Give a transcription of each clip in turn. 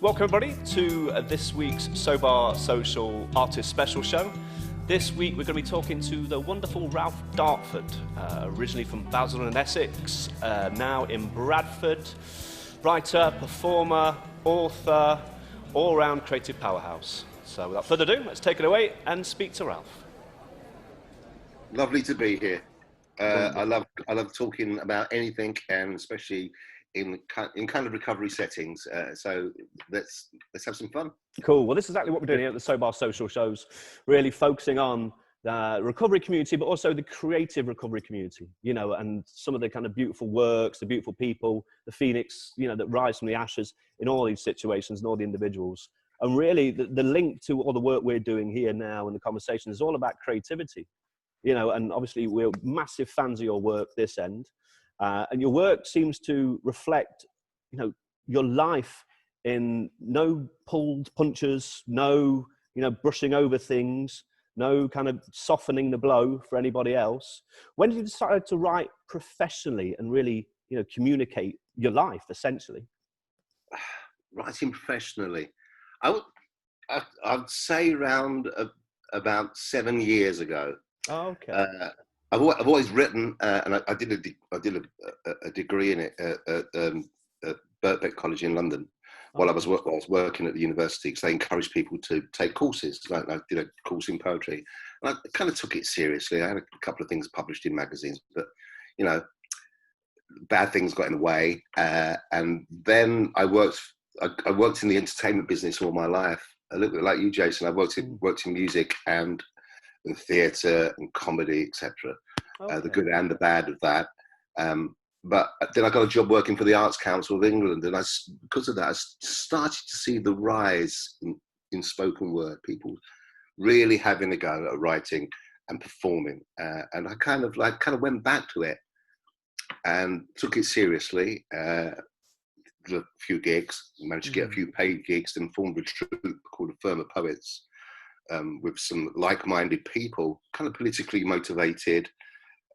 Welcome everybody to this week's Sobar Social Artist Special Show. This week we're going to be talking to the wonderful Ralph Dartford, originally from Basel in Essex, now in Bradford. Writer, performer, author, all-round creative powerhouse. So without further ado, let's take it away and speak to Ralph. Lovely to be here. I love talking about anything, and especially in kind of recovery settings. So let's have some fun. Cool. Well, this is exactly what we're doing here at the Sobar Social Shows, really focusing on the recovery community, but also the creative recovery community, you know, and some of the kind of beautiful works, the beautiful people, the phoenix, you know, that rise from the ashes in all these situations and all the individuals. And really the link to all the work we're doing here now and the conversation is all about creativity, you know, and obviously we're massive fans of your work this end. And your work seems to reflect, you know, your life in no pulled punches, no, you know, brushing over things, no kind of softening the blow for anybody else. When did you decide to write professionally and really, you know, communicate your life, essentially? Writing professionally, I'd say around about 7 years ago. Oh, okay. I've always written, and I did a degree in it at Birkbeck College in London while I was working at the university, because they encouraged people to take courses. Like I did a course in poetry, and I kind of took it seriously. I had a couple of things published in magazines, but you know, bad things got in the way. And then I worked in the entertainment business all my life, a little bit like you, Jason. I worked in music and theatre and comedy, etc. Okay. The good and the bad of that. But then I got a job working for the Arts Council of England, and because of that, I started to see the rise in spoken word, people really having a go at writing and performing. And I kind of went back to it and took it seriously. Did a few gigs, managed to get a few paid gigs, then formed a troupe called A Firm of Poets, with some like-minded people, kind of politically motivated,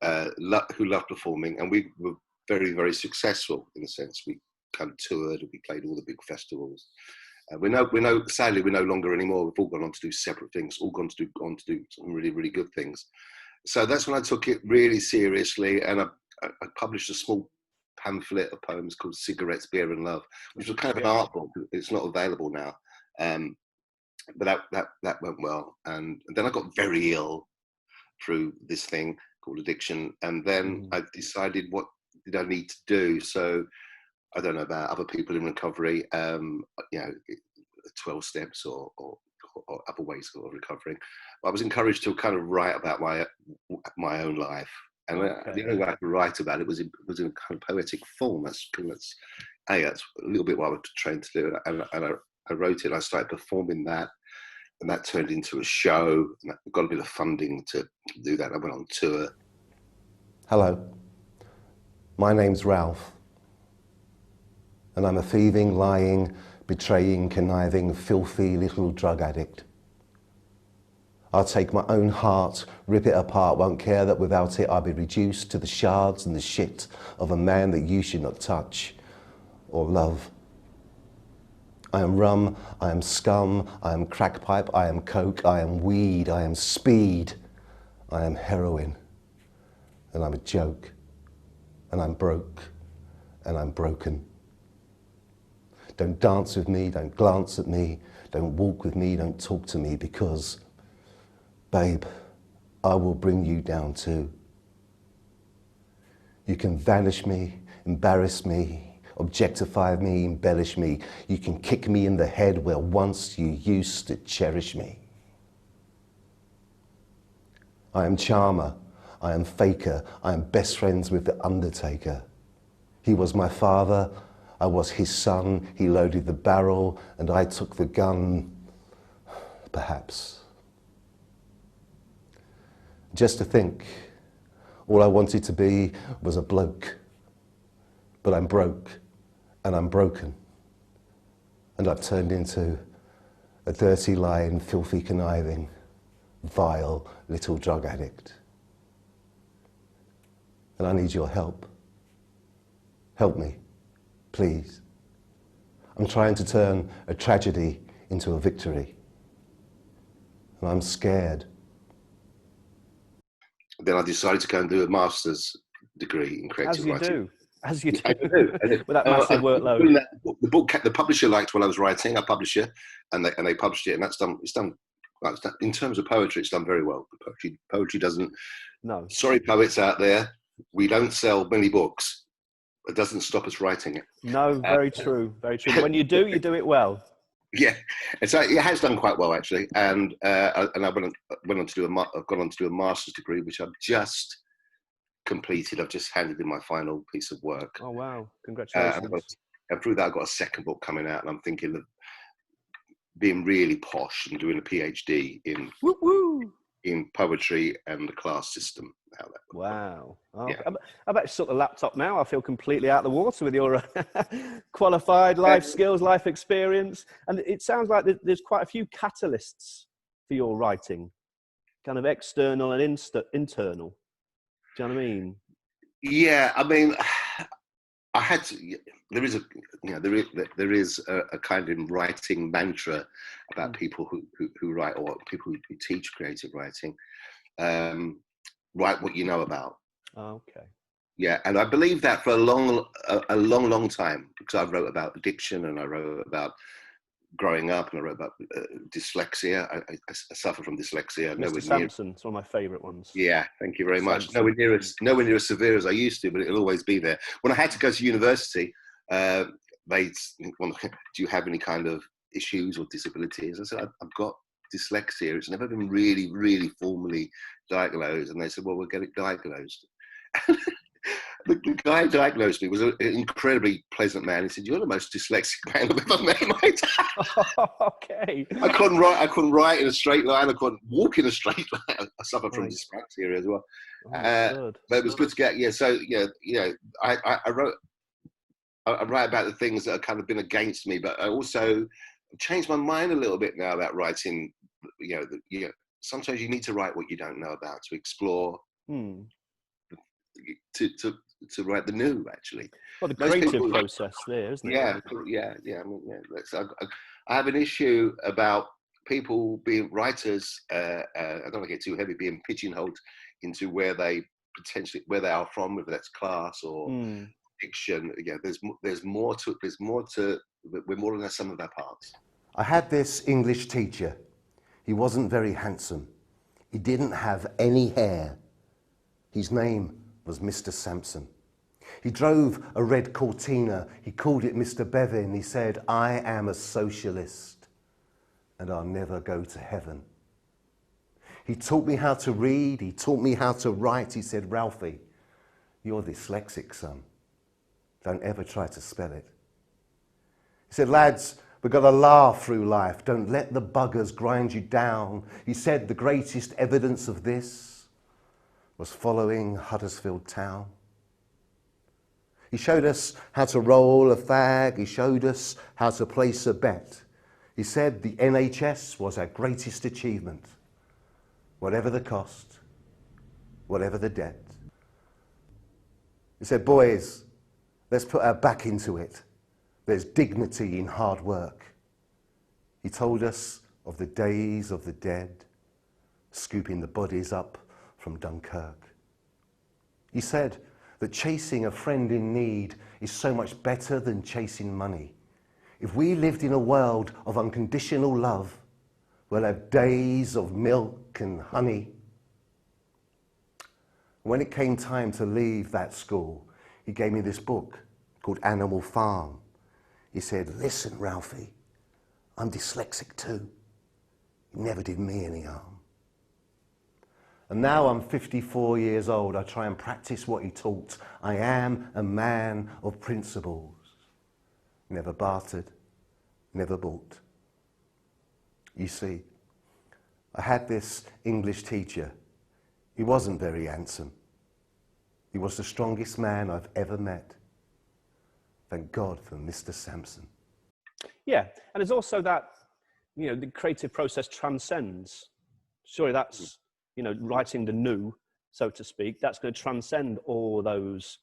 who love performing, and we were very, very successful in a sense. We kind of toured, we played all the big festivals. Sadly, we're no longer anymore. We've all gone on to do separate things, all gone to do some really, really good things. So that's when I took it really seriously, and I published a small pamphlet of poems called Cigarettes, Beer and Love, which was kind of an art book. It's not available now. But that went well, and then I got very ill through this thing called addiction, and then I decided, what did I need to do? So I don't know about other people in recovery, you know, 12 steps or other ways of recovering. But I was encouraged to kind of write about my own life, and the only way I could write about it was in a kind of poetic form. That's a little bit what I was trained to do, and I wrote it. I started performing that, and that turned into a show. And I got a bit of funding to do that. I went on tour. Hello, my name's Ralph, and I'm a thieving, lying, betraying, conniving, filthy little drug addict. I'll take my own heart, rip it apart, won't care that without it I'll be reduced to the shards and the shit of a man that you should not touch or love. I am rum, I am scum, I am crack pipe, I am coke, I am weed, I am speed, I am heroin, and I'm a joke, and I'm broke, and I'm broken. Don't dance with me, don't glance at me, don't walk with me, don't talk to me, because, babe, I will bring you down too. You can vanish me, embarrass me, objectify me, embellish me. You can kick me in the head where once you used to cherish me. I am charmer, I am faker, I am best friends with the undertaker. He was my father, I was his son, he loaded the barrel and I took the gun, perhaps. Just to think, all I wanted to be was a bloke, but I'm broke. And I'm broken, and I've turned into a dirty, lying, filthy, conniving, vile little drug addict. And I need your help. Help me, please. I'm trying to turn a tragedy into a victory. And I'm scared. Then I decided to go and do a master's degree in creative writing. As you do. I do. With that massive workload. The publisher liked what I was writing, our publisher, and they published it, and it's done. In terms of poetry, it's done very well. Poetry doesn't. No. Sorry, poets out there, we don't sell many books. It doesn't stop us writing it. No, very true, very true. When you do it well. Yeah, and so it has done quite well actually. And I went on to do I've gone on to do a master's degree, which I've just completed. I've just handed in my final piece of work. Oh wow! Congratulations. And through that, I've got a second book coming out, and I'm thinking of being really posh and doing a PhD in poetry and the class system. Wow. Oh, yeah. I've actually shut the laptop now. I feel completely out of the water with your qualified life skills, life experience. And it sounds like there's quite a few catalysts for your writing, kind of external and internal. Do you know what I mean? Yeah, I mean, I had to. There is a kind of writing mantra about people who write, or people who teach creative writing. Write what you know about. Oh, okay. Yeah, and I believe that for a long time, because I wrote about addiction, and I wrote about growing up, and I wrote about dyslexia. I suffer from dyslexia. Mr. Sampson, it's one of my favourite ones. Yeah, thank you very much. Nowhere near as severe as I used to, but it'll always be there. When I had to go to university, they well, do you have any kind of issues or disabilities? I said, I've got dyslexia. It's never been really formally diagnosed. And they said, well, we'll get it diagnosed. The guy who diagnosed me was an incredibly pleasant man. He said, you're the most dyslexic man I've ever met in my time. Okay. I couldn't write in a straight line. I couldn't walk in a straight line. I suffer from dyspraxia as well. But it was good to get, I write about the things that have kind of been against me, but I also changed my mind a little bit now about writing. Sometimes you need to write what you don't know about, to explore, to write the new, actually. Well, the creative process there, isn't it? Yeah. I have an issue about people being writers, I don't want to get too heavy, being pigeonholed into where they are from, whether that's class or fiction. Yeah, there's more to, we're more than the sum of our parts. I had this English teacher. He wasn't very handsome. He didn't have any hair. His name was Mr. Sampson. He drove a red Cortina. He called it Mr. Bevin. He said, I am a socialist and I'll never go to heaven. He taught me how to read. He taught me how to write. He said, Ralphie, you're dyslexic, son. Don't ever try to spell it. He said, lads, we've got to laugh through life. Don't let the buggers grind you down. He said the greatest evidence of this was following Huddersfield Town. He showed us how to roll a fag. He showed us how to place a bet. He said the NHS was our greatest achievement, whatever the cost, whatever the debt. He said, boys, let's put our back into it. There's dignity in hard work. He told us of the days of the dead, scooping the bodies up from Dunkirk. He said that chasing a friend in need is so much better than chasing money. If we lived in a world of unconditional love, we'll have days of milk and honey. When it came time to leave that school, he gave me this book called Animal Farm. He said, listen, Ralphie, I'm dyslexic too. It never did me any harm. And now I'm 54 years old. I try and practice what he taught. I am a man of principles. Never bartered, never bought. You see, I had this English teacher. He wasn't very handsome. He was the strongest man I've ever met. Thank God for Mr. Sampson. Yeah, and there's also that, the creative process transcends. Surely that's, writing the new, so to speak, that's going to transcend all those,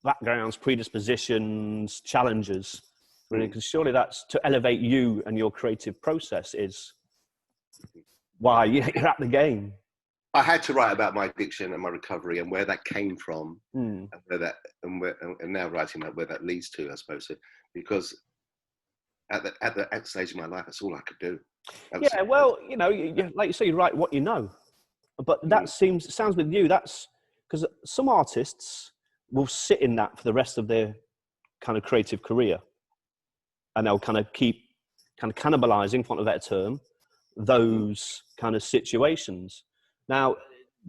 backgrounds, predispositions, challenges. Because surely that's to elevate you and your creative process is why you're at the game. I had to write about my addiction and my recovery and where that came from, and now writing about where that leads to, I suppose, because at the stage of my life, that's all I could do. Yeah, well, you know, like you say, you write what you know, but that sounds with you. That's because some artists will sit in that for the rest of their kind of creative career, and they'll kind of keep kind of cannibalizing, for want of a better term, those kind of situations. Now,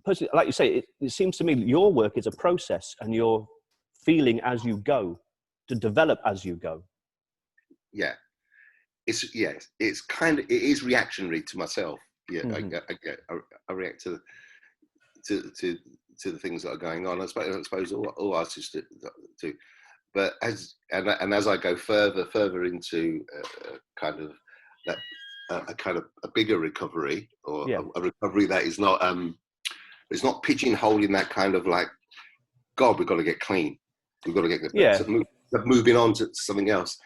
personally, like you say, it seems to me that your work is a process, and you're feeling as you go, to develop as you go. Yeah, it's kind of, it is reactionary to myself. Yeah, I react to the things that are going on. I suppose all artists do. But as I go further into kind of that a bigger recovery, or a recovery that is not it's not pigeonholing that kind of like, God, we've got to get clean, we've got to get moving on to something else.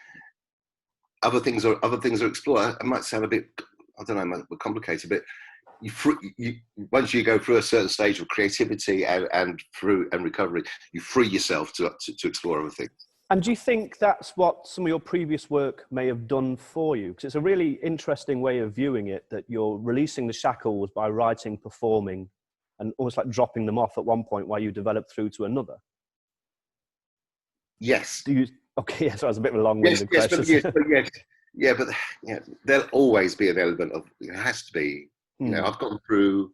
Other things are explored. It might sound a bit, I don't know, complicated, but once you go through a certain stage of creativity and recovery, you free yourself to explore other things. And do you think that's what some of your previous work may have done for you? Because it's a really interesting way of viewing it, that you're releasing the shackles by writing, performing, and almost like dropping them off at one point while you develop through to another. Yes. Okay, so that's a bit of a long-winded question. But there'll always be an element of, it has to be, you know, I've gone through,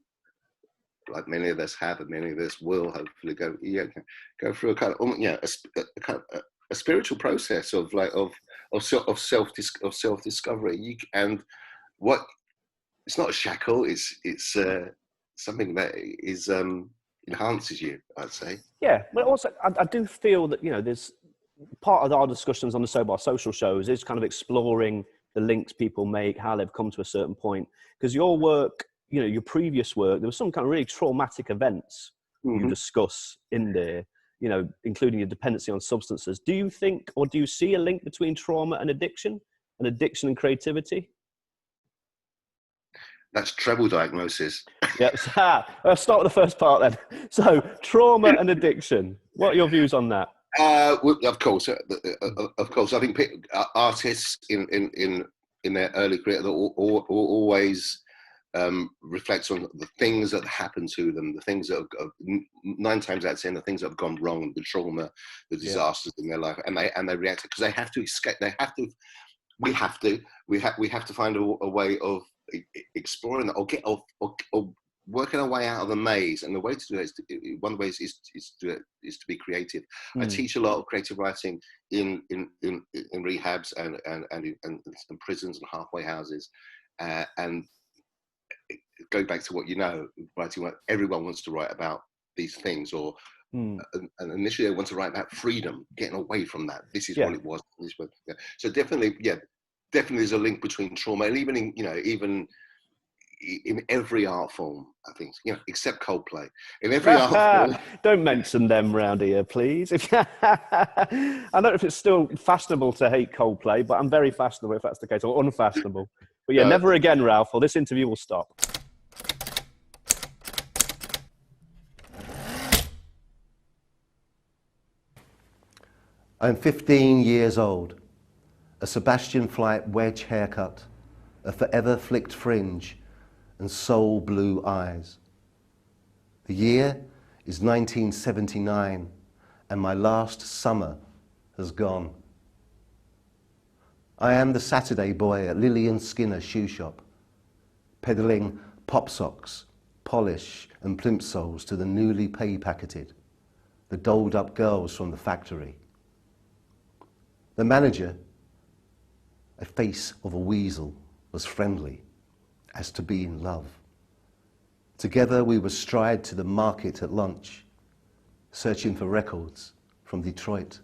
like many of us have, and many of us will hopefully go through a kind of, a spiritual process of self-discovery. And what, it's not a shackle, it's something that is enhances you, I'd say. Yeah, but also I do feel that, you know, there's part of our discussions on the Sobar social shows is kind of exploring the links people make, how they've come to a certain point. Because your work, you know, your previous work, there was some kind of really traumatic events you discuss in there, you know, including your dependency on substances. Do you think, or do you see a link between trauma and addiction and creativity? That's treble diagnosis. Yep. Let's start with the first part then. So, trauma and addiction. What are your views on that? Of course. I think artists in their early career always reflect on the things that happen to them, the things that have 9 times out of 10, the things that have gone wrong, the trauma, the disasters in their life, and they react because they have to escape. We have to find a way of exploring that, or working our way out of the maze. And the way to do it one of the ways is to be creative. I teach a lot of creative writing in rehabs and prisons and halfway houses, and go back to what you know, writing. Everyone wants to write about these things, or and initially they want to write about freedom, getting away from that. This is what it was. So definitely there's a link between trauma, and even in every art form, I think, you know, except Coldplay. In every art form. Don't mention them round here, please. I don't know if it's still fashionable to hate Coldplay, but I'm very fashionable if that's the case, or unfashionable. But yeah, never again, Ralph, or this interview will stop. I'm 15 years old, a Sebastian Flight wedge haircut, a forever flicked fringe, and soul blue eyes. The year is 1979, and my last summer has gone. I am the Saturday boy at Lillian Skinner shoe shop, peddling pop socks, polish and plimsolls to the newly pay-packeted, the dolled-up girls from the factory. The manager, a face of a weasel, was friendly, as to be in love. Together we would stride to the market at lunch, searching for records from Detroit.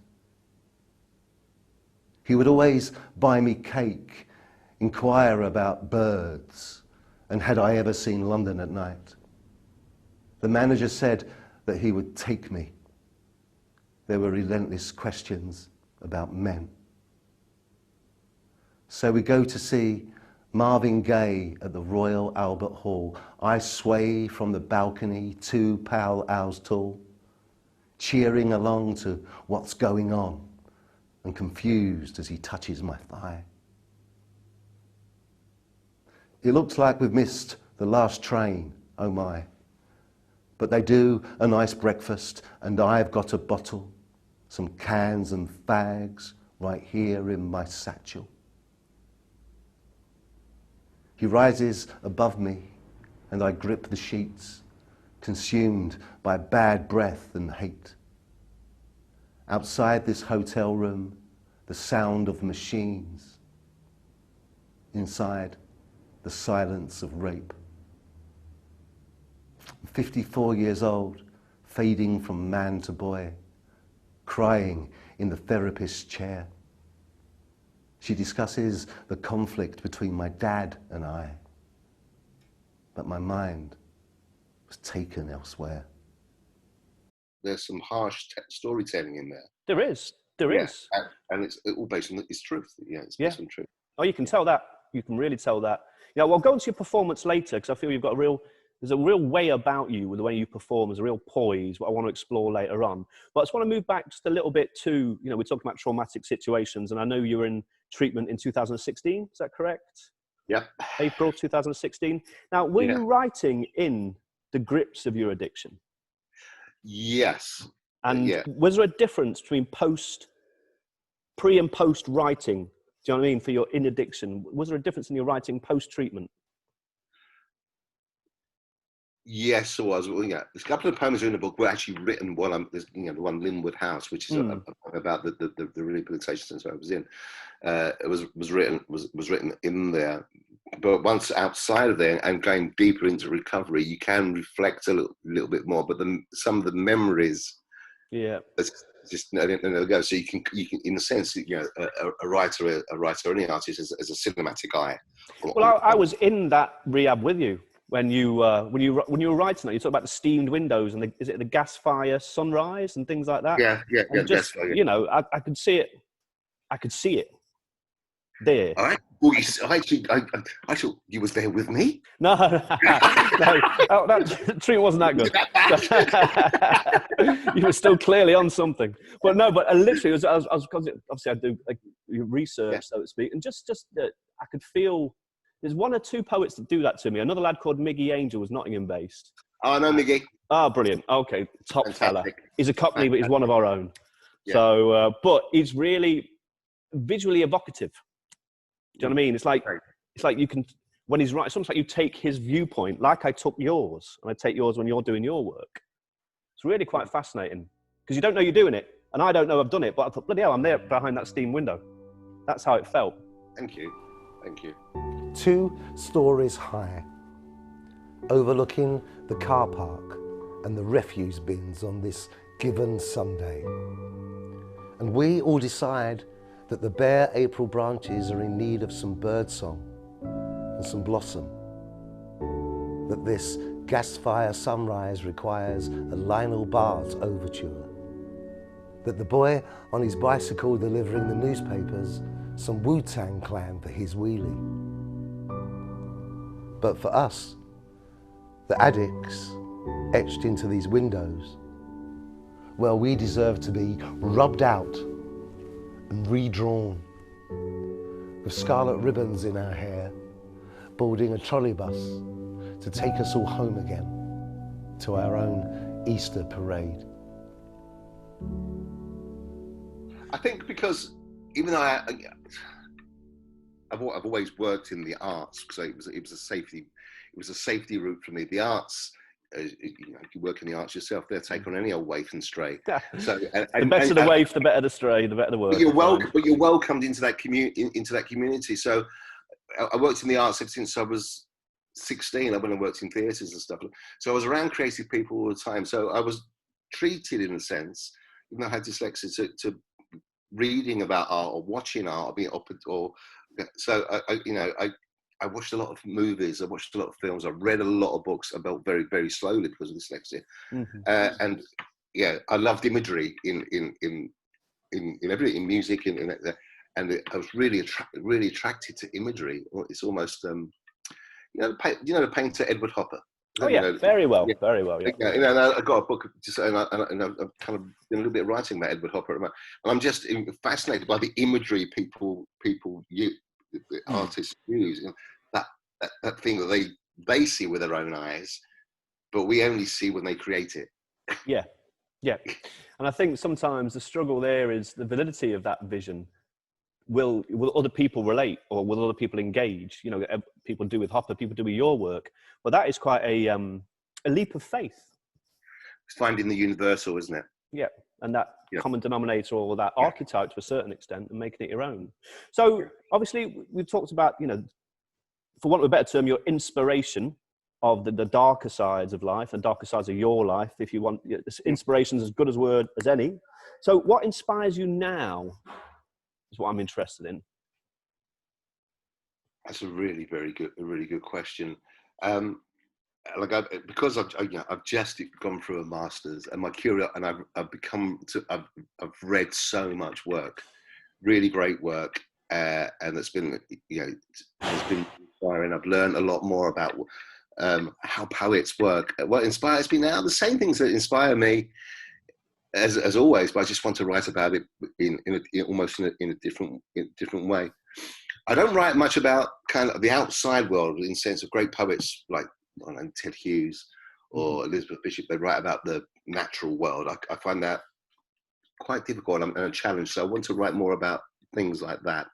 He would always buy me cake, inquire about birds, and had I ever seen London at night. The manager said that he would take me. There were relentless questions about men. So we go to see Marvin Gaye at the Royal Albert Hall. I sway from the balcony, 2 pale hours tall, cheering along to what's going on, and confused as he touches my thigh. It looks like we've missed the last train, oh my. But they do a nice breakfast, and I've got a bottle, some cans and fags right here in my satchel. He rises above me, and I grip the sheets, consumed by bad breath and hate. Outside this hotel room, the sound of machines. Inside, the silence of rape. I'm 54 years old, fading from man to boy, crying in the therapist's chair. She discusses the conflict between my dad and I, but my mind was taken elsewhere. There's some harsh storytelling in there. There is. And it's all based on it's truth. Yeah, it's based on truth. Oh, you can tell that. You can really tell that. Yeah, well, go into your performance later, because I feel you've got there's a real way about you, with the way you perform. There's a real poise, what I want to explore later on. But I just want to move back just a little bit to, we're talking about traumatic situations, and I know you were in treatment in 2016, is that correct? Yeah. April 2016. Now, were you writing in the grips of your addiction? Yes. And was there a difference between pre and post writing? Do you know what I mean? For your in addiction, was there a difference in your writing post treatment? Yes, there was. Well, there's a couple of poems in the book were actually written while the one Linwood House, which is about the rehabilitation centre I was in. It was written in there. But once outside of there and going deeper into recovery, you can reflect a little bit more. But some of the memories, just never go. So you can, in a sense, a writer, any artist, as a cinematic eye. Well, I was in that rehab with you when you were writing that. You talked about the steamed windows and is it the gas fire sunrise and things like that? Yeah. And just I could see it. I could see it there. All right. Well, I thought you was there with me. No, that treatment wasn't that good. You were still clearly on something. But no, but literally, I was obviously I do research, so to speak, and just that I could feel. There's one or two poets that do that to me. Another lad called Miggy Angel was Nottingham-based. Oh, no, Miggy. Oh, brilliant. Okay, top fella. He's a Cockney, but he's one of our own. Yeah. So, but he's really visually evocative. Do you know what I mean? It's like you can, when he's writing, it's almost like you take his viewpoint, like I took yours, and I take yours when you're doing your work. It's really quite fascinating, because you don't know you're doing it, and I don't know I've done it, but I thought, bloody hell, I'm there behind that steam window. That's how it felt. Thank you. 2 stories high, overlooking the car park and the refuse bins on this given Sunday. And we all decide that the bare April branches are in need of some birdsong and some blossom, that this gas fire sunrise requires a Lionel Bart's overture, that the boy on his bicycle delivering the newspapers some Wu-Tang Clan for his wheelie. But for us, the addicts etched into these windows, well, we deserve to be rubbed out and redrawn, with scarlet ribbons in our hair, boarding a trolley bus to take us all home again to our own Easter parade. I think because even though I've always worked in the arts, so it was a safety route for me. The arts, you work in the arts yourself, they'll take on any old waif and stray. So the better the waif, the better the stray, the better the work. But you're welcomed into that community. So I worked in the arts ever since I was 16. I went and worked in theatres and stuff. So I was around creative people all the time. So I was treated, in a sense, even though I had dyslexia, to reading about art or watching art, so I watched a lot of movies, I watched a lot of films, I read a lot of books. I felt very, very slowly because of dyslexia, and I loved imagery in everything, in music, I was really attracted to imagery. It's almost the painter Edward Hopper. Oh yeah, very well, very well. Yeah. And I got a book, and I've kind of been a little bit of writing about Edward Hopper, and I'm just fascinated by the imagery people the artists use. That thing that they see with their own eyes, but we only see when they create it. Yeah, yeah. And I think sometimes the struggle there is the validity of that vision. Will other people relate, or will other people engage? People do with Hopper, people do with your work. But that is quite a leap of faith. It's finding the universal, isn't it? Yeah, and that common denominator, or that archetype to a certain extent, and making it your own. So obviously, we've talked about, for want of a better term, your inspiration of the darker sides of life and darker sides of your life. If you want, inspiration is as good a word as any. So what inspires you now is what I'm interested in. That's a really good question. Because I've just gone through a master's, and I've read so much work, really great work, and it's been inspiring. I've learned a lot more about how poets work. What inspires me now, the same things that inspire me as always, but I just want to write about it in a different way. I don't write much about kind of the outside world in the sense of great poets like Ted Hughes or Elizabeth Bishop. They write about the natural world. I find that quite difficult and a challenge. So I want to write more about things like that.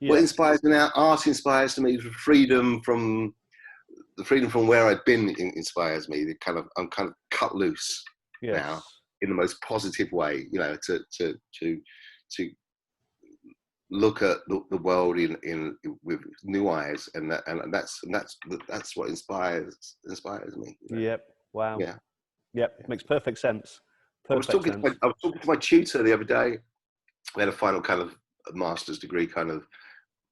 Yeah. What inspires me now? Art inspires me. The freedom from where I've been inspires me. I'm kind of cut loose now in the most positive way. To look at the world in with new eyes, and that's what inspires me. Yep. Wow. Yeah. Yep. Makes perfect sense. I was talking to my tutor the other day. We had a final kind of master's degree kind of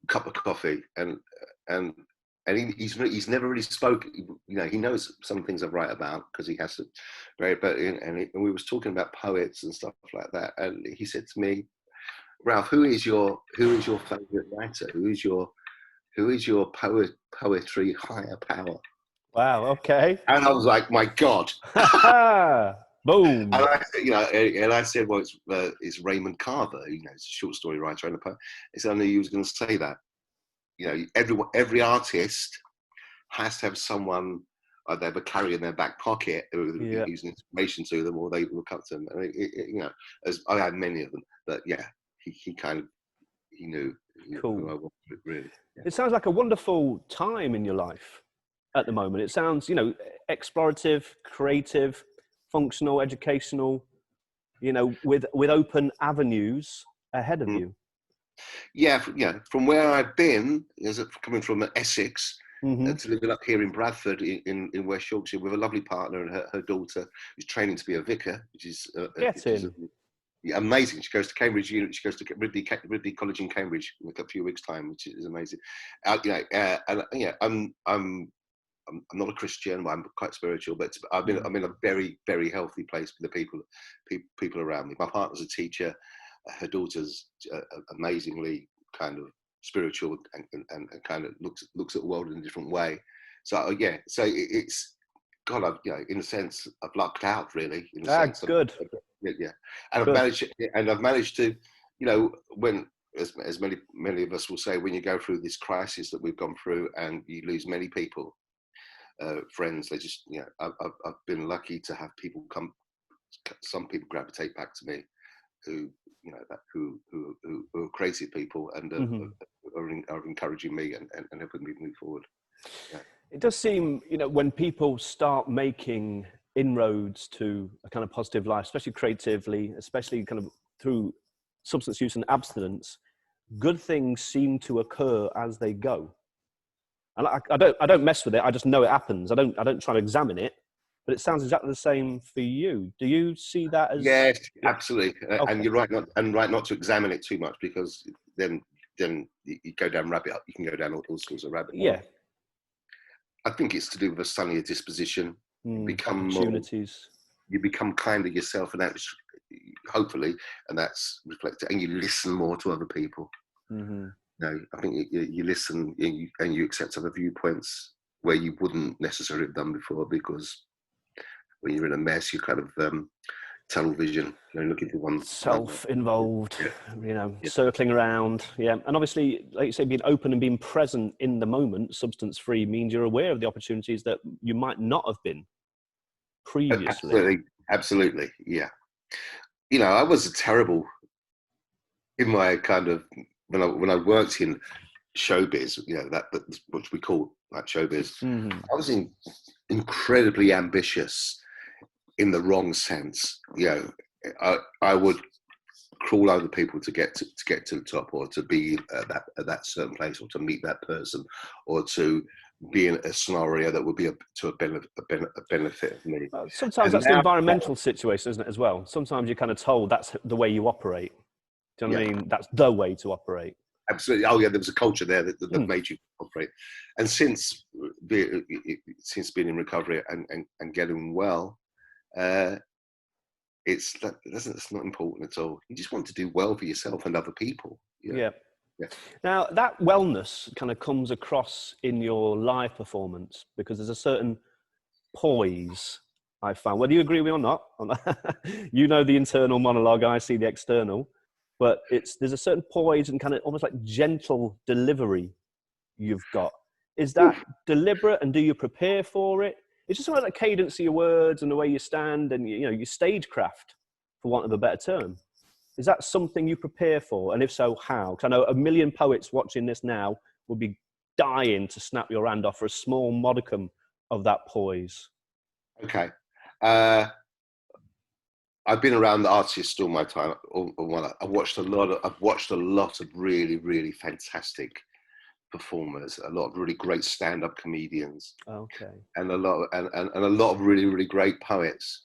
cup of coffee, and he's never really spoken. He knows some things I write about because he has to. And we was talking about poets and stuff like that, and he said to me, Ralph, who is your favorite writer? Who is your poetry higher power? Wow. Okay. And I was like, my God. Boom. And I said, well, it's Raymond Carver. It's a short story writer and a poet. I knew he was going to say that. Every artist has to have someone they have a carry in their back pocket who's an inspiration to them, or they look up to them. As I had many of them, but he knew who I was, really. Yeah. It sounds like a wonderful time in your life at the moment. It sounds, explorative, creative, functional, educational, with open avenues ahead of you. Yeah. From where I've been, coming from Essex, to living up here in Bradford in West Yorkshire with a lovely partner and her daughter who's training to be a vicar, which is amazing. She goes to Cambridge. She goes to Ridley College in Cambridge in a few weeks' time, which is amazing. I'm not a Christian, but I'm quite spiritual. But I'm in a very, very healthy place with the people around me. My partner's a teacher. Her daughter's amazingly kind of spiritual and kind of looks at the world in a different way. So it's God. In a sense, I've lucked out really. In a sense, good. Yeah, and I've managed to, when as many of us will say, when you go through this crisis that we've gone through and you lose many people, friends, they just, I've been lucky to have people come. Some people gravitate back to me, who are creative people and are encouraging me and helping me move forward. Yeah. It does seem, when people start making inroads to a kind of positive life, especially creatively, especially kind of through substance use and abstinence, good things seem to occur as they go. And I don't mess with it. I just know it happens. I don't try to examine it. But it sounds exactly the same for you. Do you see that as? Yes, absolutely. Okay. And you're right, not to examine it too much, because then you go down you can go down all sorts of rabbit holes. Yeah. I think it's to do with a sunnier disposition. Become opportunities. You become kinder yourself, and that's hopefully, and that's reflected. And you listen more to other people. Mm-hmm. No, I think you listen and you accept other viewpoints where you wouldn't necessarily have done before, because when you're in a mess, you kind of tunnel vision, looking for one. Self-involved, Yeah, yeah, circling around. Yeah. And obviously, like you say, being open and being present in the moment, substance-free, means you're aware of the opportunities that you might not have been previously. absolutely, yeah. I was terrible in my kind of when I worked in showbiz. That's what we call like showbiz. Mm-hmm. I was incredibly ambitious in the wrong sense. I would crawl over people to get to the top, or to be at that certain place, or to meet that person, or to be in a scenario that would be a benefit of me. Sometimes And that's the now, environmental situation, isn't it, as well? Sometimes you're kind of told that's the way you operate. Do you know what I mean? That's the way to operate. absolutely. Oh yeah, there was a culture there that made you operate. And since being in recovery and getting well, it's not important at all. You just want to do well for yourself and other people. Yeah. Now, that wellness kind of comes across in your live performance, because there's a certain poise I found, whether you agree with me or not. You know the internal monologue, I see the external, but there's a certain poise and kind of almost like gentle delivery you've got. Is that deliberate, and do you prepare for it? It's just something like the cadence of your words and the way you stand and your stagecraft, for want of a better term. Is that something you prepare for? And if so, how? Because I know a million poets watching this now will be dying to snap your hand off for a small modicum of that poise. Okay. I've been around the artists all my time. I've watched a lot of really, really fantastic performers, a lot of really great stand-up comedians, Okay. and a lot of really, really great poets.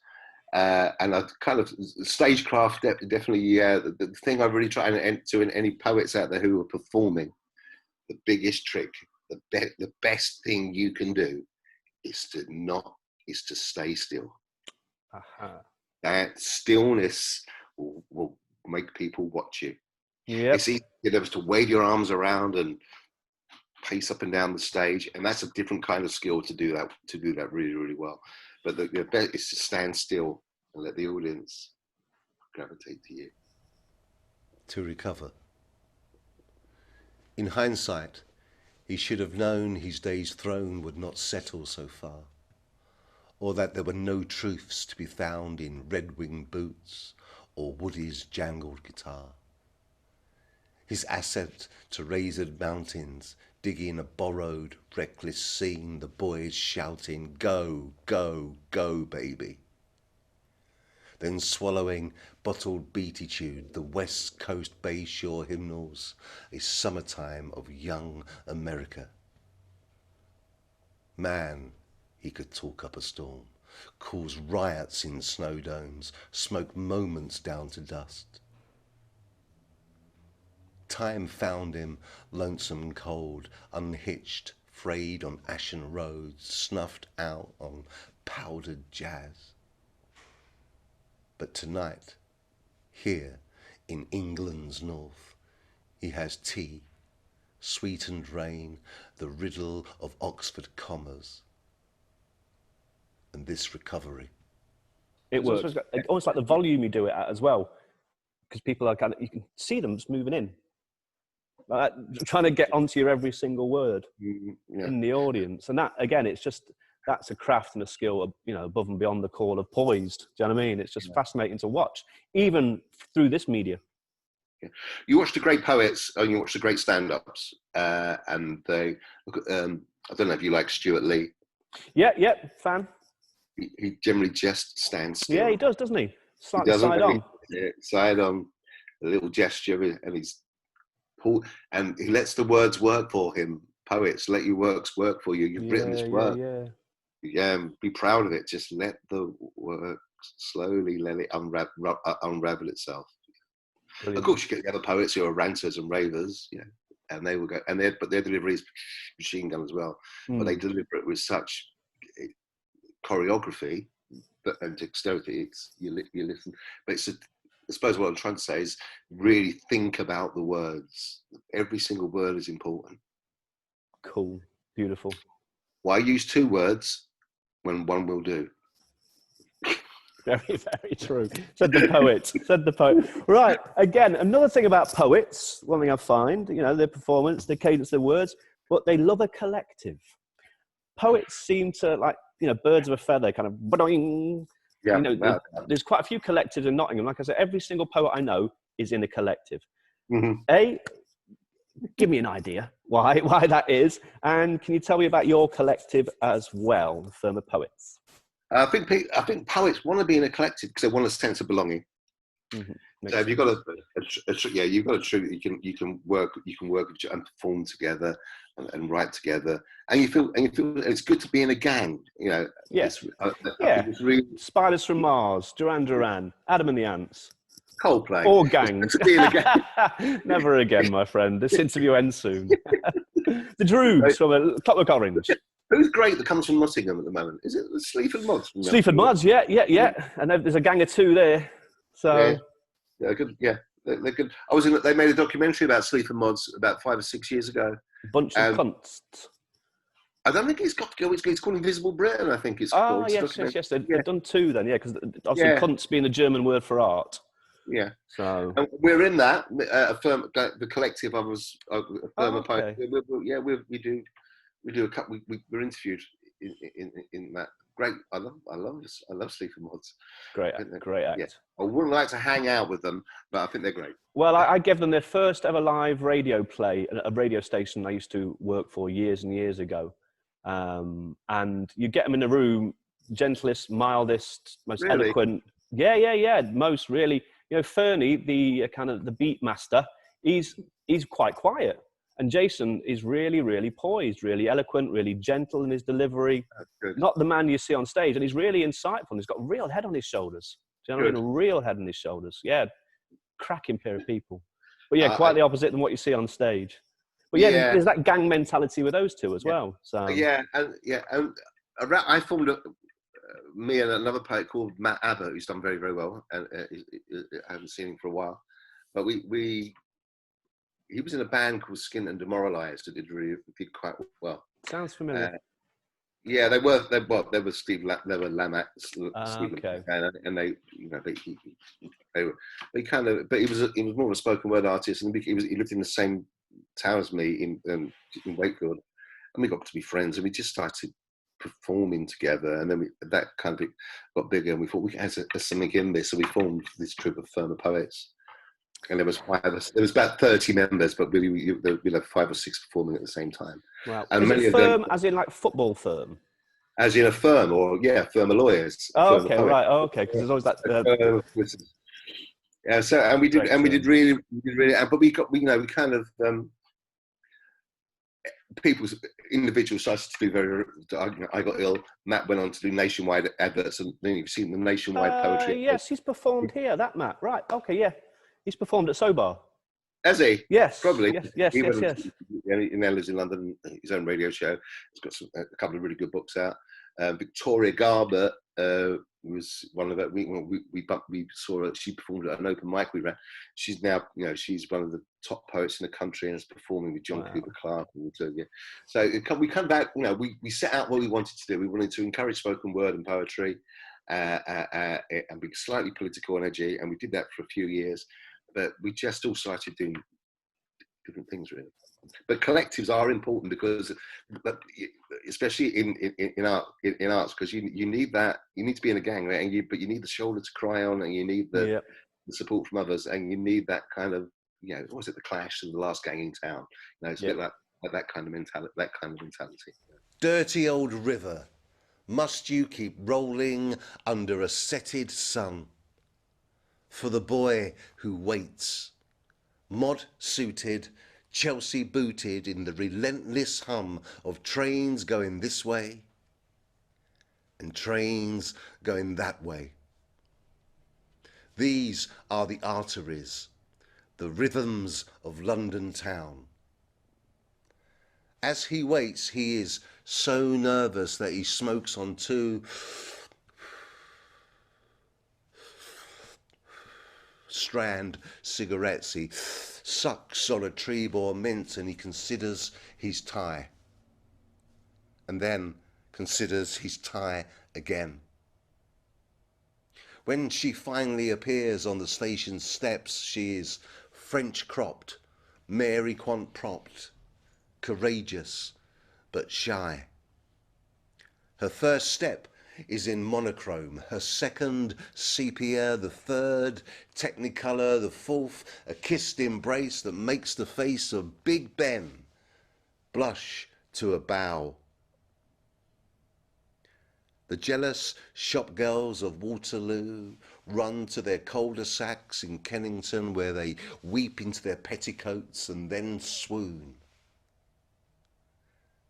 And I kind of stagecraft definitely. Yeah, the thing I really try and do in any poets out there who are performing, the biggest trick, the best thing you can do is to stay still. Aha. That stillness will make people watch you. Yep. It's easy to wave your arms around and pace up and down the stage, and that's a different kind of skill to do that really, really well. But the best is to stand still and let the audience gravitate to you. To recover. In hindsight, he should have known his day's throne would not settle so far, or that there were no truths to be found in red-winged boots or Woody's jangled guitar. His ascent to razored mountains, digging a borrowed, reckless scene, the boys shouting, "Go, go, go, baby." Then swallowing bottled beatitude, the West Coast Bayshore hymnals, a summertime of young America. Man, he could talk up a storm, cause riots in snow domes, smoke moments down to dust. Time found him lonesome and cold, unhitched, frayed on ashen roads, snuffed out on powdered jazz. But tonight, here in England's north, he has tea, sweetened rain, the riddle of Oxford commas, and this recovery. It works. Almost like the volume you do it at as well, because people are you can see them just moving in, like trying to get onto your every single word in the audience. And that, again, that's a craft and a skill, above and beyond the call of poised. Do you know what I mean? It's just fascinating to watch, even through this media. Yeah. You watch the great poets and you watch the great stand-ups, and they look at, I don't know if you like Stuart Lee. Yeah, fan. He generally just stands still. Yeah, he does, doesn't he? Side on. Side on, a little gesture, and he lets the words work for him. Poets, let your works work for you. You've written this work. Yeah, be proud of it. Just let the work slowly let it unravel itself. Brilliant. Of course, you get the other poets who are ranters and ravers, and they will go, but their delivery is machine gun as well. But they deliver it with such choreography and dexterity. You listen, but suppose what I'm trying to say is really think about the words. Every single word is important. Cool. Beautiful. Why use two words when one will do? Very, very true. Said the poet. Said the poet. Right. Again, another thing about poets, one thing I find, you know, their performance, their cadence, their words, but they love a collective. Poets seem to, like, you know, birds of a feather, kind of, boing. Yeah, you know, there's quite a few collectives in Nottingham. Like I said, every single poet I know is in a collective. Mm-hmm. Give me an idea why that is, and can you tell me about your collective as well, the Firm of Poets? I think poets want to be in a collective because they want a sense of belonging. Mm-hmm. So if you've got you've got a truth. You can work and perform together and write together, and you feel it's good to be in a gang. You know, yes, it's really Spiders from Mars, Duran Duran, Adam and the Ants. Coldplay. Or gangs. Never again, my friend. This interview ends soon. The Droogs from a Clockwork Orange. Who's great that comes from Nottingham at the moment? Is it Sleaford Mods? Sleaford Mods, yeah. And there's a gang of two there. So yeah, good. Yeah, they're good. They made a documentary about Sleaford Mods about 5 or 6 years ago. Bunch of cunts. I don't think it's called Invisible Britain. I think it's called. Yes. They've done two then, because obviously cunts being the German word for art. Yeah. So and we're in that the collective. I was a firm of poets. We do a couple. We're interviewed in that. Great. I love Sleaford Mods. Great act. Yeah. I wouldn't like to hang out with them, but I think they're great. Well, I gave them their first ever live radio play at a radio station I used to work for years and years ago. And you get them in the room, gentlest, mildest, most eloquent. Yeah. Most really. You know, Fernie, the kind of the beat master, he's quite quiet. And Jason is really, really poised, really eloquent, really gentle in his delivery. Not the man you see on stage. And he's really insightful. He's got a real head on his shoulders. Do you know what I mean? A real head on his shoulders. Yeah, cracking pair of people. But yeah, quite the opposite than what you see on stage. But there's that gang mentality with those two as well. So I formed me and another poet called Matt Abbott, who's done very, very well, and I haven't seen him for a while. But he was in a band called Skin and Demoralised that did quite well. Sounds familiar. They were Steve. They were Lamak. Okay. And they kind of. But he was more of a spoken word artist, and he lived in the same town as me in Wakefield, and we got to be friends, and we just started performing together, and then that kind of got bigger, and we thought we had something in this, so we formed this troupe of Firm of Poets. And there was about 30 members, but we had 5 or 6 performing at the same time. Wow. And many of them, as in like football firm? As in a firm, or firm of lawyers. Oh, okay, right. Oh, okay, because there's always that. So we did really, but we kind of people's individuals started to do very. I got ill. Matt went on to do nationwide adverts, and then you've seen the nationwide poetry. Yes, he's performed here. That Matt, right? Okay, yeah. He's performed at Sobar. Has he? Yes. Probably. Yes. He now lives in London, his own radio show. He's got a couple of really good books out. Victoria Garber was one of it. We saw her. She performed at an open mic we ran. She's now, she's one of the top poets in the country and is performing with John Cooper Clarke. So we come back. We set out what we wanted to do. We wanted to encourage spoken word and poetry, and be slightly political energy, and we did that for a few years. But we just all started doing different things, really. But collectives are important because, especially in arts, because you need that. You need to be in a gang, right? But you need the shoulder to cry on, and you need the support from others, and you need that kind of, what was it, the Clash and the last gang in town? It's a bit like that kind of mentality. Dirty old river, must you keep rolling under a setted sun? For the boy who waits, mod-suited, Chelsea booted in the relentless hum of trains going this way and trains going that way. These are the arteries, the rhythms of London town. As he waits, he is so nervous that he smokes on 2 strand cigarettes. He sucks on a Trebor mint and he considers his tie. And then considers his tie again. When she finally appears on the station steps, she is French cropped, Mary Quant propped, courageous but shy. Her first step is in monochrome, her second sepia, the third technicolor, the fourth a kissed embrace that makes the face of Big Ben blush to a bow. The jealous shopgirls of Waterloo run to their cul-de-sacs in Kennington where they weep into their petticoats and then swoon.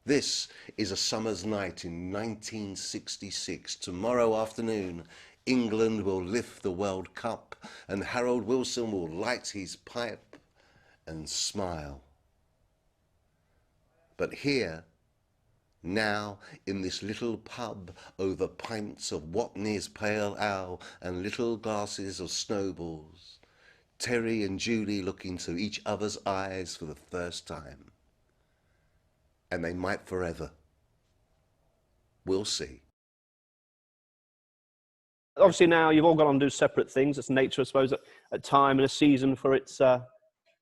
This is a summer's night in 1966. Tomorrow afternoon, England will lift the World Cup and Harold Wilson will light his pipe and smile. But here, now, in this little pub over pints of Watney's Pale Ale and little glasses of snowballs, Terry and Julie look into each other's eyes for the first time. And they might forever. We'll see. Obviously now you've all gone on to do separate things. It's nature, I suppose, a time and a season for its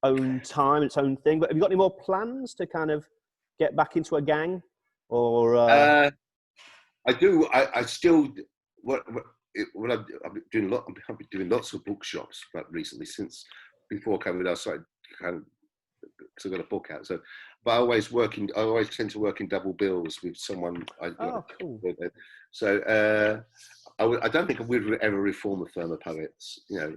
own time, its own thing. But have you got any more plans to kind of get back into a gang? Or I do. I still what I've been doing I've been doing lots of bookshops, but recently since before COVID, I started kind of so got a book out. So, but I always tend to work in double bills with someone. Cool. So I don't think I would ever reform a firm of poets. You know,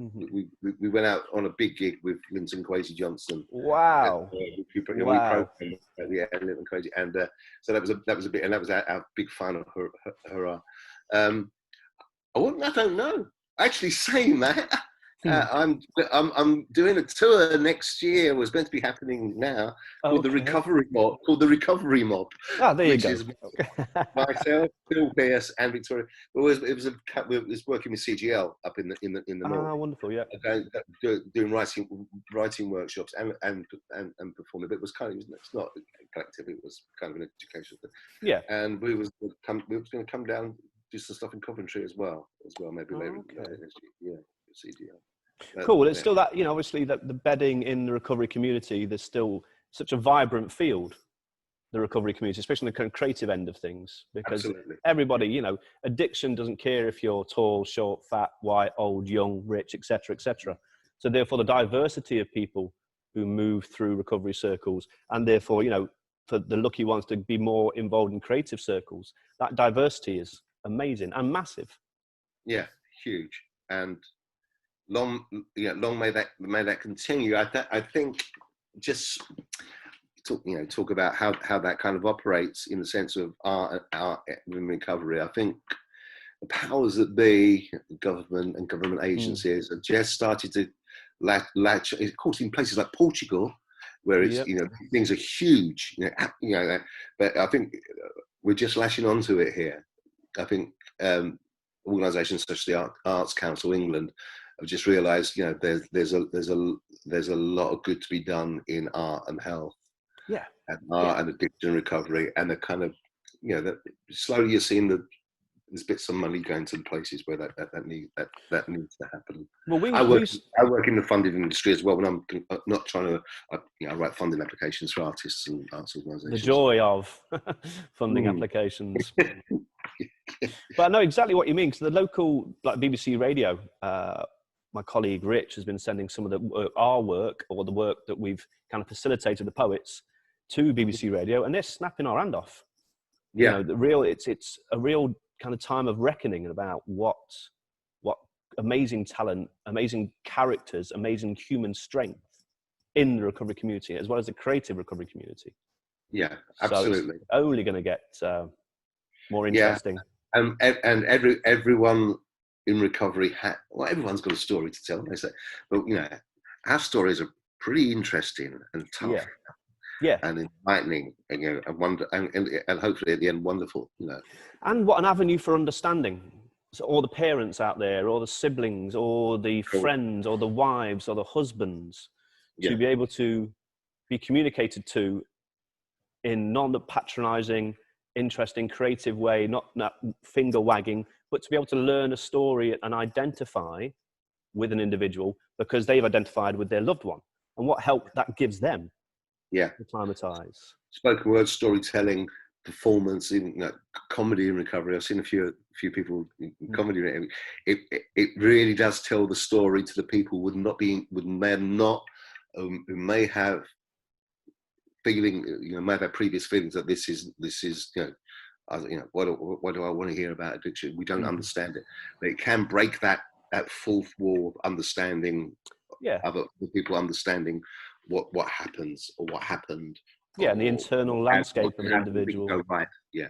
we went out on a big gig with Linton Kwesi Johnson. Wow. We programmed at the end, Linton Kwesi, and so that was a bit, and that was our big fan of Hurrah. I don't know. Actually, saying that, I'm doing a tour next year. Was meant to be happening now called the Recovery Mob. Oh, there you go. Is myself, Phil Pierce, and Victoria. It was working with CGL up in the north. Ah, wonderful. Yeah. Doing writing workshops and performing. But it was it's not a collective. It was kind of an educational thing. Yeah. And we was going to come down, do some stuff in Coventry as well. Maybe later. Yeah. CGL. Cool. Well, it's still that, obviously the bedding in the recovery community, there's still such a vibrant field, the recovery community, especially on the creative end of things, because everybody, addiction doesn't care if you're tall, short, fat, white, old, young, rich, etc., etc. So therefore the diversity of people who move through recovery circles, and therefore, for the lucky ones to be more involved in creative circles, that diversity is amazing and massive. Yeah, huge. And long may that continue. I think just talk about how that kind of operates in the sense of art in recovery. I think the powers that be, government and government agencies, have just started to latch. Of course, in places like Portugal, where it's things are huge, but I think we're just lashing onto it here. I think organisations such as the Arts Council England have just realised, there's a lot of good to be done in art and health, and art and addiction recovery, and the kind of, that slowly you're seeing there's bits of money going to the places where that needs to happen. Well, I work in the funding industry as well, when I'm not trying to, I write funding applications for artists and arts organisations. The joy of funding applications. But I know exactly what you mean, because the local, like BBC Radio, my colleague Rich has been sending some of our work, or the work that we've kind of facilitated, the poets, to BBC Radio, and they're snapping our hand off. Yeah. It's a real kind of time of reckoning about what amazing talent, amazing characters, amazing human strength in the recovery community, as well as the creative recovery community. Yeah, absolutely. So it's only going to get more interesting. Yeah. And everyone in recovery, everyone's got a story to tell, they say. But, our stories are pretty interesting and tough. Yeah. And enlightening, and hopefully at the end wonderful, And what an avenue for understanding so all the parents out there, or the siblings, or the friends, or the wives, or the husbands, to be able to be communicated to in non-patronizing, interesting, creative way, not finger wagging, but to be able to learn a story and identify with an individual because they've identified with their loved one, and what help that gives them. Yeah. To climatize. Spoken word storytelling, performance in comedy in recovery. I've seen a few people in comedy. It really does tell the story to the people who may have feeling, may have had previous feelings that this is what do I want to hear about addiction? We don't understand it, but it can break that fourth wall of understanding. Other people understanding what happens or what happened. And the internal landscape of an individual. Right. Yeah.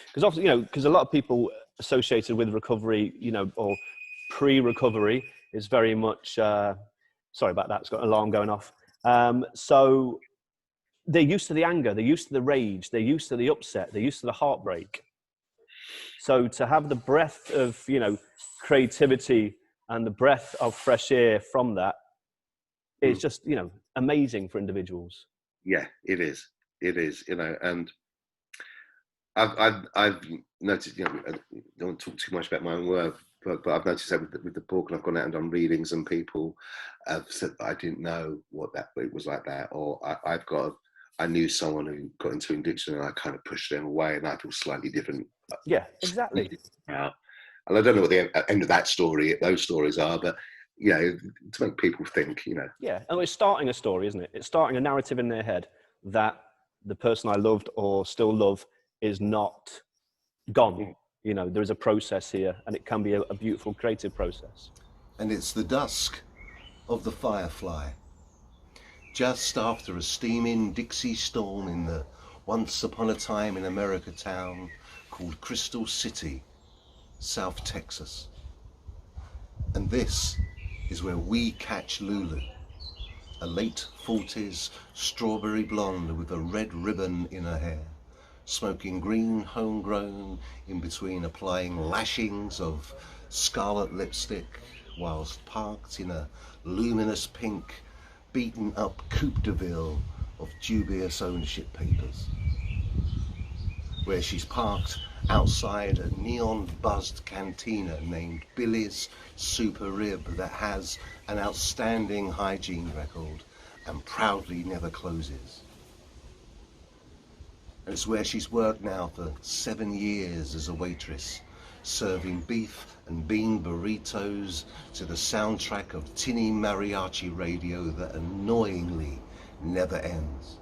Because obviously, because a lot of people associated with recovery, or pre-recovery, is very much. Sorry about that. It's got an alarm going off. So they're used to the anger, they're used to the rage, they're used to the upset, they're used to the heartbreak. So to have the breath of, creativity and the breath of fresh air from that is just, amazing for individuals. Yeah, it is. And I've noticed, I don't want to talk too much about my own work, but I've noticed that with the book, and I've gone out and done readings, and people have said, I didn't know it was like that, or I knew someone who got into addiction and I kind of pushed them away, and I feel slightly different. Yeah, exactly. And I don't know what the end of those stories are, but to make people think, Yeah, and it's starting a story, isn't it? It's starting a narrative in their head that the person I loved or still love is not gone. There is a process here, and it can be a beautiful creative process. And it's the dusk of the Firefly, just after a steaming Dixie storm in the once upon a time in America town called Crystal City, South Texas. And this is where we catch Lulu, a late 40s strawberry blonde with a red ribbon in her hair, smoking green homegrown in between applying lashings of scarlet lipstick whilst parked in a luminous pink beaten up Coupe de Ville of dubious ownership papers, where she's parked outside a neon buzzed cantina named Billy's Super Rib that has an outstanding hygiene record and proudly never closes. And it's where she's worked now for 7 years as a waitress, serving beef and bean burritos to the soundtrack of tinny mariachi radio that annoyingly never ends.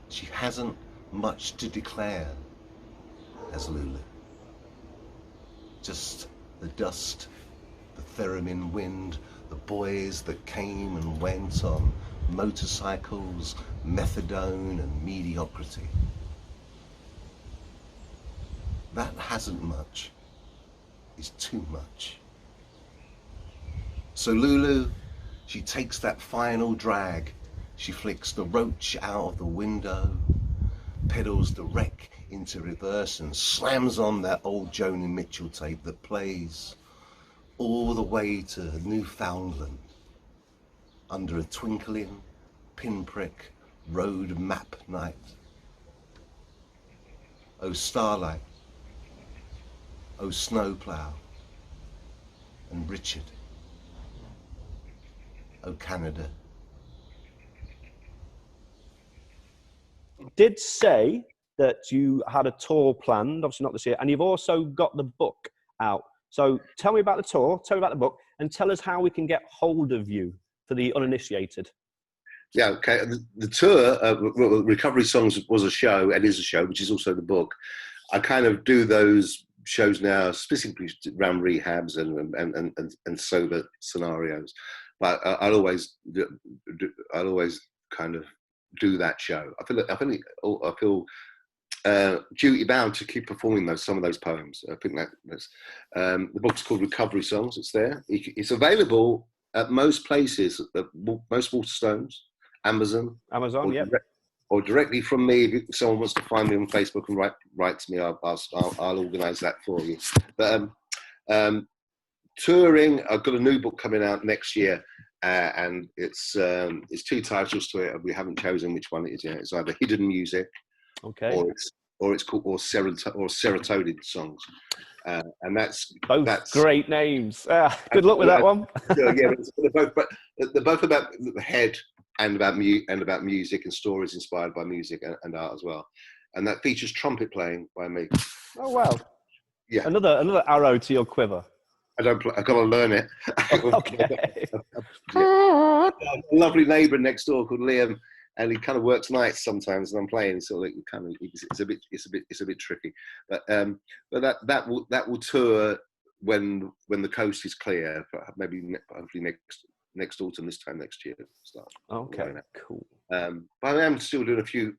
She hasn't much to declare as Lulu. Just the dust, the theremin wind, the boys that came and went on motorcycles, methadone and mediocrity. That hasn't much is too much. So Lulu, she takes that final drag. She flicks the roach out of the window, pedals the wreck into reverse and slams on that old Joni Mitchell tape that plays all the way to Newfoundland under a twinkling pinprick road map night. Oh starlight, oh snowplow, and Richard, oh Canada. Did say that you had a tour planned, obviously not this year, and you've also got the book out. So tell me about the tour, tell me about the book, and tell us how we can get hold of you for the uninitiated. Yeah, okay. The tour, Recovery Songs was a show and is a show, which is also the book. I kind of do those shows now specifically around rehabs and sober scenarios, but I'll always kind of do that show. I feel duty bound to keep performing some of those poems. I think that's the book's called Recovery Songs. It's there. It's available at most places, most Waterstones, Amazon, yeah, or directly from me. If someone wants to find me on Facebook and write to me, I'll organise that for you. But touring, I've got a new book coming out next year, and it's 2 titles to it. We haven't chosen which one it is yet. It's either Hidden Music, okay, or it's called Serotonin Songs. And that's great names. Good luck with that one. Yeah, they're both about the head and about music and stories inspired by music and art as well. And that features trumpet playing by me. Oh wow! Yeah, another arrow to your quiver. I've got to learn it. Okay. A lovely neighbour next door called Liam, and he kind of works nights sometimes, and I'm playing. So like, it's a bit tricky, but that will tour when the coast is clear, maybe hopefully next autumn, this time next year. Start. Okay, cool. But I am still doing a few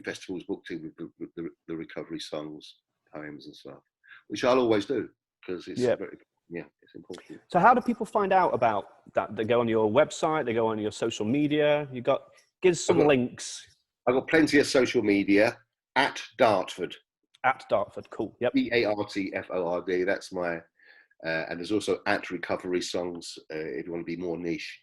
festivals booked in with the recovery songs, poems, and stuff, which I'll always do because it's it's important. So how do people find out about that? They go on your website, they go on your social media. Give some links. I've got plenty of social media at Dartford. At Dartford, cool. Yep. DARTFORD. That's my. And there's also at Recovery Songs if you want to be more niche.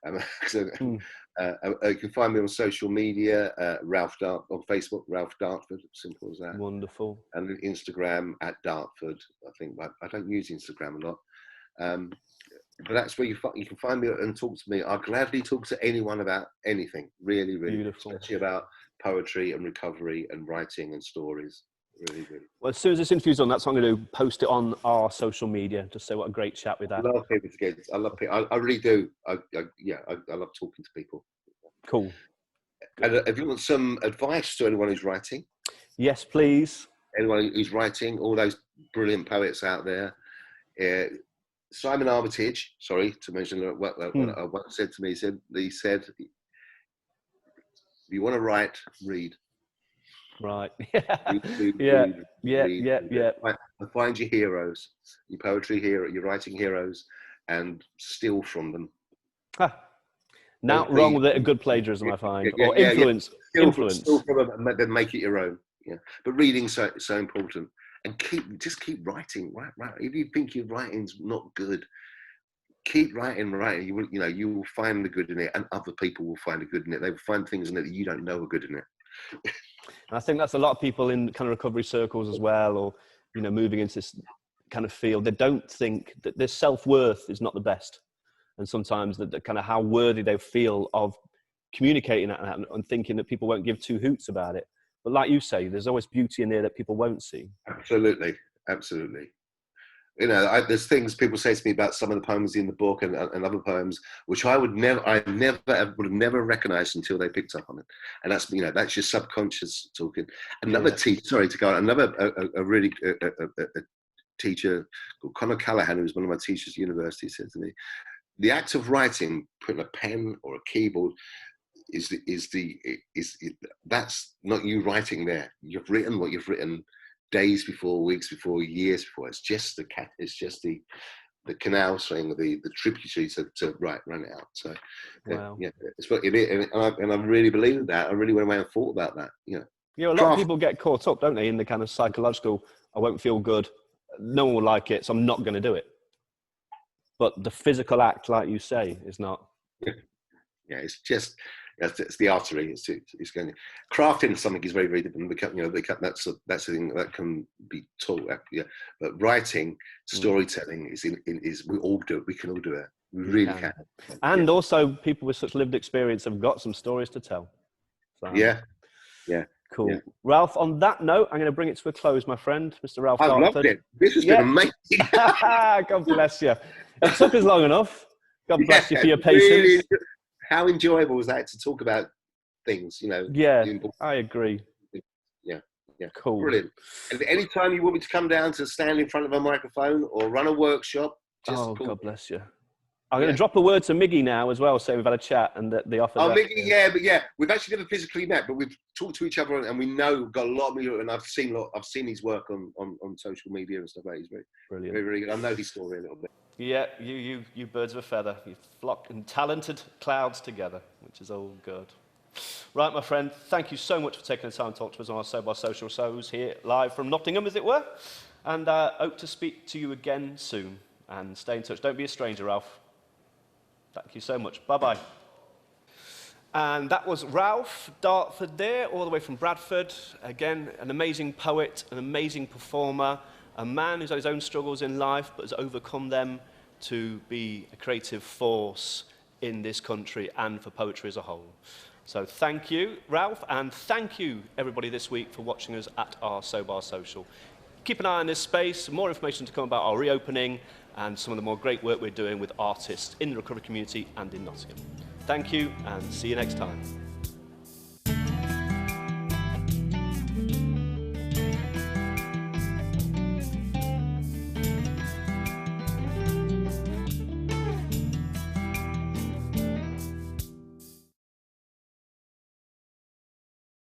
You can find me on social media, on Facebook, Ralph Dartford, simple as that. Wonderful. And then Instagram at Dartford. I think I don't use Instagram a lot, but that's where you can find me and talk to me. I'll gladly talk to anyone about anything, really, really, beautiful, especially about poetry and recovery and writing and stories. Really, really. Well, as soon as this interview's done, that's what I'm going to do. Post it on our social media. Just say what a great chat with that. I love people to get. I love people. I really do. I love talking to people. Cool. And if you want some advice to anyone who's writing, yes, please. Anyone who's writing, all those brilliant poets out there. Simon Armitage, sorry to mention what said to me. He said, if you want to write, read. Right. Yeah. Find your heroes, your poetry hero, your writing heroes, and steal from them. Not wrong with it. A good plagiarism, I find, or influence. Influence. Steal from them, and then make it your own. Yeah. But reading's so important, and just keep writing. Right. If you think your writing's not good, keep writing. You will find the good in it, and other people will find the good in it. They will find things in it that you don't know are good in it. And I think that's a lot of people in kind of recovery circles as well, or moving into this kind of field. They don't think that their self-worth is not the best, and sometimes that kind of how worthy they feel of communicating that and thinking that people won't give two hoots about it. But like you say, there's always beauty in there that people won't see. Absolutely. There's things people say to me about some of the poems in the book and other poems, which I would have never recognised until they picked up on it. And that's your subconscious talking. Another teacher, a teacher called Conor Callaghan, who was one of my teachers at university, said to me, the act of writing, putting a pen or a keyboard, that's not you writing there. You've written what you've written days before, weeks before, years before. It's just the canal string, the tributary to run it out. So wow. It's what it is, and I really believe in that. I really went away and thought about that. A lot of people get caught up, don't they, in the kind of psychological, I won't feel good, no one will like it, so I'm not going to do it. But the physical act, like you say, is not. Yeah, it's just. It's the artery. It's going. Crafting something is very, very different. That's a thing that can be taught. Yeah, but writing, storytelling is we all do it. We can all do it. We really can. And also, people with such lived experience have got some stories to tell. So, yeah. Cool. Yeah. Ralph, on that note, I'm going to bring it to a close, my friend, Mr. Ralph I Dartford. loved it. This has been amazing. God bless you. It took us long enough. God bless you for your patience. Really, how enjoyable was that to talk about things, Yeah, I agree. Yeah. Cool. Brilliant. And any time you want me to come down to stand in front of a microphone or run a workshop, God bless you. I'm going to drop a word to Miggy now as well, so we've had a chat and the offer. Miggy, we've actually never physically met, but we've talked to each other and we know we've got a lot of music, and I've seen his work on social media and stuff like that. He's brilliant. Very, very good. I know his story a little bit. Yeah, you birds of a feather. You flock in talented clouds together, which is all good. Right, my friend, thank you so much for taking the time to talk to us on our Sobar Social shows here, live from Nottingham, as it were. And hope to speak to you again soon. And stay in touch. Don't be a stranger, Ralph. Thank you so much. Bye-bye. And that was Ralph Dartford there, all the way from Bradford. Again, an amazing poet, an amazing performer, a man who's had his own struggles in life, but has overcome them to be a creative force in this country and for poetry as a whole. So thank you, Ralph, and thank you, everybody, this week for watching us at our Sobar Social. Keep an eye on this space. More information to come about our reopening and some of the more great work we're doing with artists in the recovery community and in Nottingham. Thank you, and see you next time.